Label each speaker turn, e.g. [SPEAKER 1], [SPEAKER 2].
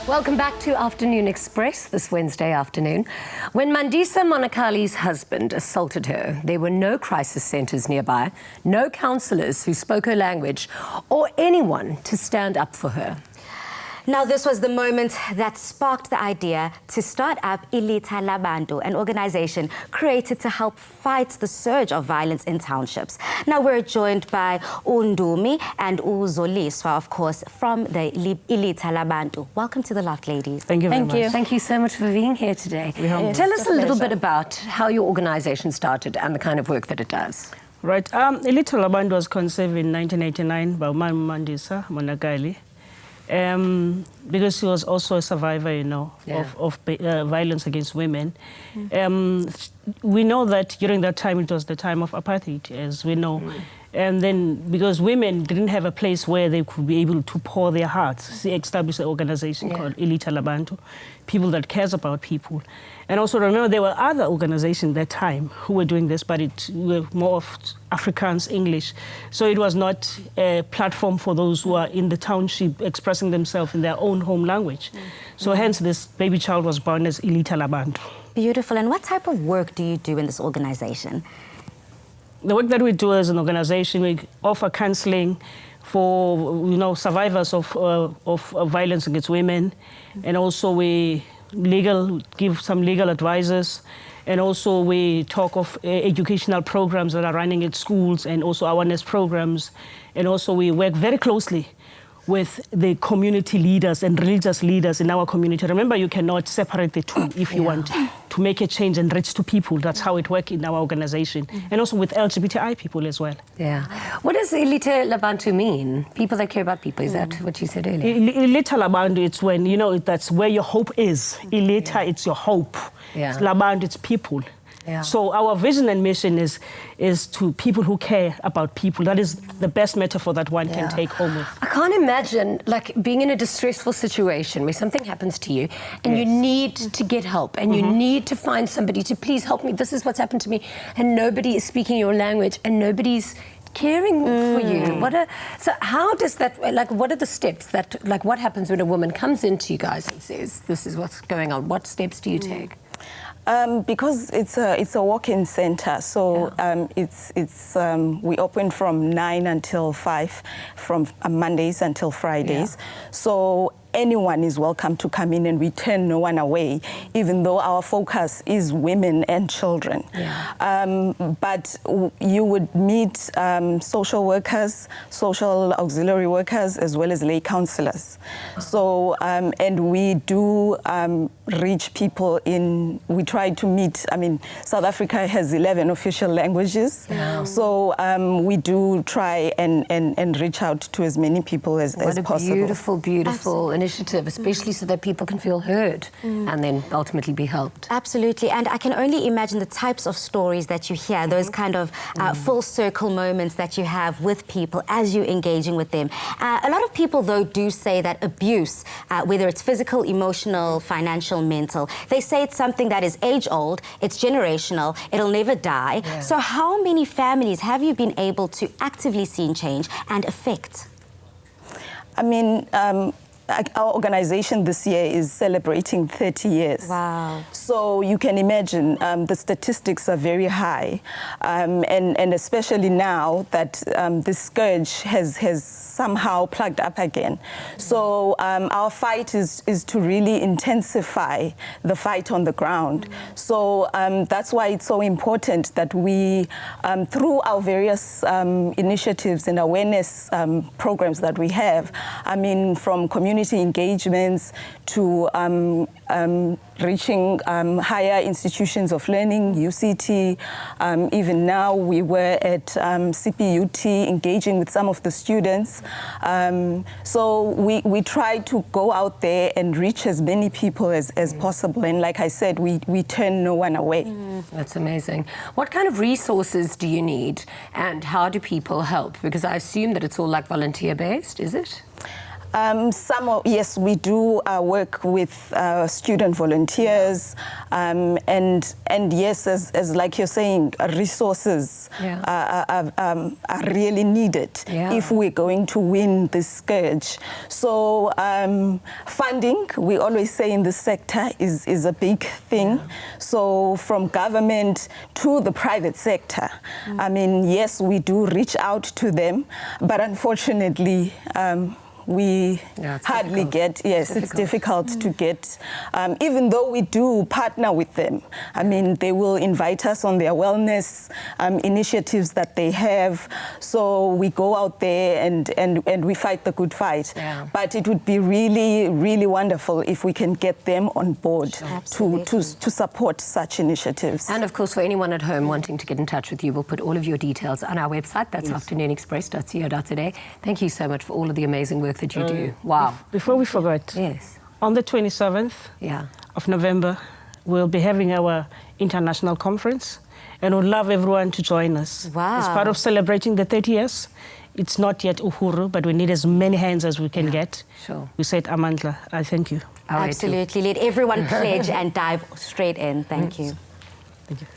[SPEAKER 1] Welcome back to Afternoon Express this Wednesday afternoon. When Mandisa Monakali's husband assaulted her, there were no crisis centres nearby, no counsellors who spoke her language, or anyone to stand up for her.
[SPEAKER 2] Now, this was the moment that sparked the idea to start up Ilitha Labantu, an organisation created to help fight the surge of violence in townships. Now, we're joined by Undumi and Uzoliswa, of course, from the Ilitha Labantu. Welcome to the lot, ladies.
[SPEAKER 3] Thank you very much.
[SPEAKER 1] Thank you so much for being here today. Tell us a little bit about how your organisation started and the kind of work that it does.
[SPEAKER 3] Right. Ilitha Labantu was conceived in 1989 by Mandisa Monakali. Because she was also a survivor, you know, of violence against women. We know that during that time it was the time of apartheid, as we know. And then because women didn't have a place where they could be able to pour their hearts, she established an organization called Ilitha Labantu, people that cares about people. And also remember there were other organizations at that time who were doing this, but it were more of Afrikaans, English. So it was not a platform for those who are in the township expressing themselves in their own home language. So hence this baby child was born as Ilitha Labantu.
[SPEAKER 2] Beautiful. And what type of work do you do in this organization?
[SPEAKER 3] The work that we do as an organization, we offer counselling for, you know, survivors of violence against women, and also we give some legal advices, and also we talk of educational programs that are running at schools, and also awareness programs, and also we work very closely with the community leaders and religious leaders in our community. Remember, you cannot separate the two if you want to make a change and reach to people. That's how it works in our organization. And also with LGBTI people as well.
[SPEAKER 1] Yeah. What does Ilitha Labantu mean? People that care about people, is that what you said earlier?
[SPEAKER 3] Ilitha Labantu, it's when, you know, that's where your hope is. Ilitha, it's your hope. Labantu, it's people. So our vision and mission is to people who care about people. That is the best metaphor that one can take home with.
[SPEAKER 1] I can't imagine like being in a distressful situation where something happens to you and you need to get help and you need to find somebody to please help me. This is what's happened to me, and nobody is speaking your language and nobody's caring for you. So how does that, like, what are the steps that, like, what happens when a woman comes into you guys and says, this is what's going on? What steps do you take?
[SPEAKER 4] Because it's a walk-in center, so we open from 9 until 5, from Mondays until Fridays. So anyone is welcome to come in, and we turn no one away, even though our focus is women and children. But you would meet social workers, social auxiliary workers, as well as lay counselors. So, and we do reach people we try to meet, I mean, South Africa has 11 official languages. So we do try and reach out to as many people as possible.
[SPEAKER 1] What a beautiful, beautiful initiative, especially so that people can feel heard and then ultimately be helped.
[SPEAKER 2] Absolutely. And I can only imagine the types of stories that you hear, those kind of full circle moments that you have with people as you're engaging with them. A lot of people, though, do say that abuse, whether it's physical, emotional, financial, mental, they say it's something that is age-old, it's generational, it'll never die. So how many families have you been able to actively see change and affect?
[SPEAKER 4] I mean, our organization this year is celebrating 30 years.
[SPEAKER 2] Wow.
[SPEAKER 4] So you can imagine the statistics are very high. And especially now that this scourge has somehow plugged up again. So our fight is to really intensify the fight on the ground. So that's why it's so important that we, through our various initiatives and awareness programs that we have, I mean, from community engagements to reaching higher institutions of learning, UCT. Even now we were at CPUT engaging with some of the students. So we try to go out there and reach as many people as possible. And like I said, we turn no one away.
[SPEAKER 1] That's amazing. What kind of resources do you need and how do people help? Because I assume that it's all like volunteer-based, is it?
[SPEAKER 4] Yes, we do work with student volunteers, and yes, as like you're saying, resources are really needed if we're going to win this scourge. So funding, we always say in this sector, is a big thing. So from government to the private sector, I mean, yes, we do reach out to them, but unfortunately, we hardly get, it's difficult to get, even though we do partner with them. I mean, they will invite us on their wellness initiatives that they have. So we go out there and we fight the good fight. Yeah. But it would be really, really wonderful if we can get them on board to support such initiatives.
[SPEAKER 1] And of course, for anyone at home wanting to get in touch with you, we'll put all of your details on our website. That's afternoonexpress.co.za. Thank you so much for all of the amazing work that you do. Wow.
[SPEAKER 3] Before we forget, on the 27th of November, we'll be having our international conference, and we'd love everyone to join us.
[SPEAKER 2] Wow.
[SPEAKER 3] As part of celebrating the 30 years. It's not yet Uhuru, but we need as many hands as we can get.
[SPEAKER 1] Sure.
[SPEAKER 3] We said Amandla. I thank you.
[SPEAKER 2] Absolutely. Let everyone pledge and dive straight in. Thank you.
[SPEAKER 3] Thank you.